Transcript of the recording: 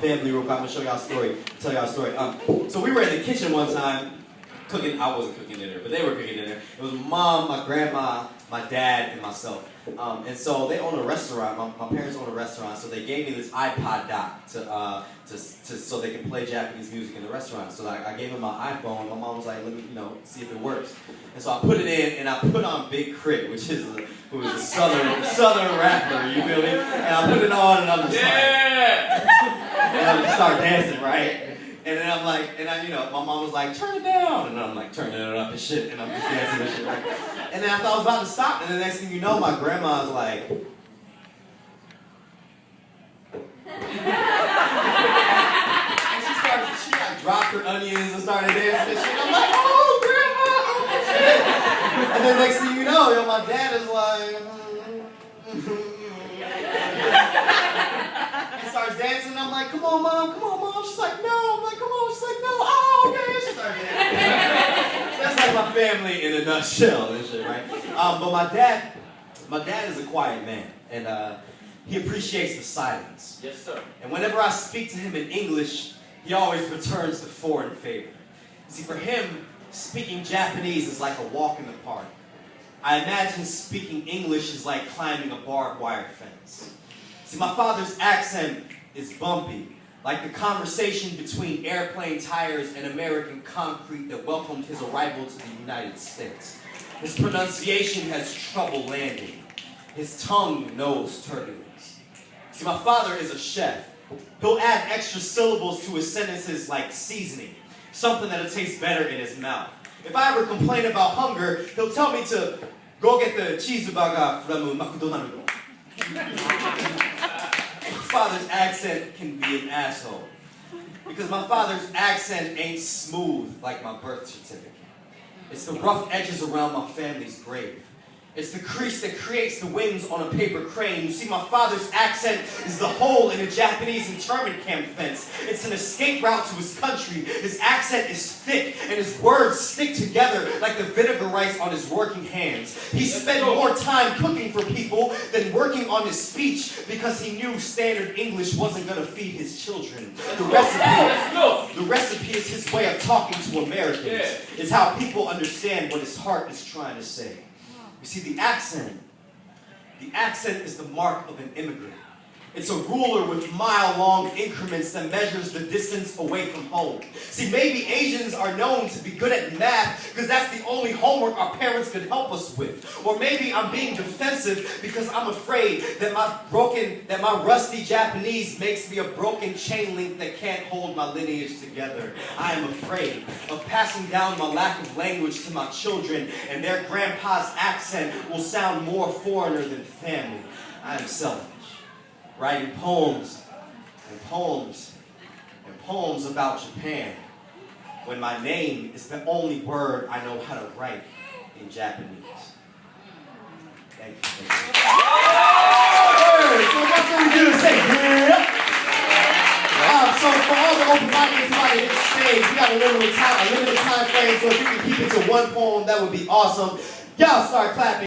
family real quick. I'm gonna show y'all a story, tell y'all a story. So we were in the kitchen one time cooking. I wasn't cooking dinner, but they were cooking dinner. It was my mom, my grandma, my dad, and myself. And so they own a restaurant. My parents own a restaurant, so they gave me this iPod dock to so they can play Japanese music in the restaurant. So I gave them my iPhone. My mom was like, "Let me, see if it works." And so I put it in, and I put on Big Crit, who is a southern rapper. You feel me? And I put it on, and I'm just like, and I just start dancing, right? And then I'm like, my mom was like, "Turn it down," and I'm like turning it up and shit, and I'm just dancing and shit, right? And then I thought I was about to stop, and the next thing you know, my grandma's like, she like dropped her onions and started dancing and shit. I'm like, "Oh, grandma!" And then next thing you know, my dad is like, and starts dancing, and I'm like, "Come on, mom, come on, mom." She's like, "No." I'm like, "Come on." She's like, "No." "Oh, okay." She started dancing. That's like my family in a nutshell and shit, right? But my dad is a quiet man, and he appreciates the silence. Yes, sir. And whenever I speak to him in English, he always returns to foreign favor. See, for him, speaking Japanese is like a walk in the park. I imagine speaking English is like climbing a barbed wire fence. See, my father's accent is bumpy, like the conversation between airplane tires and American concrete that welcomed his arrival to the United States. His pronunciation has trouble landing. His tongue knows turbulence. See, my father is a chef. He'll add extra syllables to his sentences like seasoning, something that'll taste better in his mouth. If I ever complain about hunger, he'll tell me to go get the cheeseburger from McDonald's. My father's accent can be an asshole, because my father's accent ain't smooth like my birth certificate. It's the rough edges around my family's grave. It's the crease that creates the wings on a paper crane. You see, my father's accent is the hole in a Japanese internment camp fence. It's an escape route to his country. His accent is thick, and his words stick together like the vinegar rice on his working hands. He spent more time cooking for people than working on his speech because he knew standard English wasn't going to feed his children. The recipe is his way of talking to Americans. It's how people understand what his heart is trying to say. You see, the accent is the mark of an immigrant. It's a ruler with mile-long increments that measures the distance away from home. See, maybe Asians are known to be good at math because that's the only homework our parents could help us with. Or maybe I'm being defensive because I'm afraid that my rusty Japanese makes me a broken chain link that can't hold my lineage together. I am afraid of passing down my lack of language to my children, and their grandpa's accent will sound more foreigner than family. I am selfish, writing poems about Japan when my name is the only word I know how to write in Japanese. Thank you. So what can we do to say, so for all the open minded somebody in this stage, we got a limited time frame, so if you can keep it to one poem, that would be awesome. Y'all start clapping.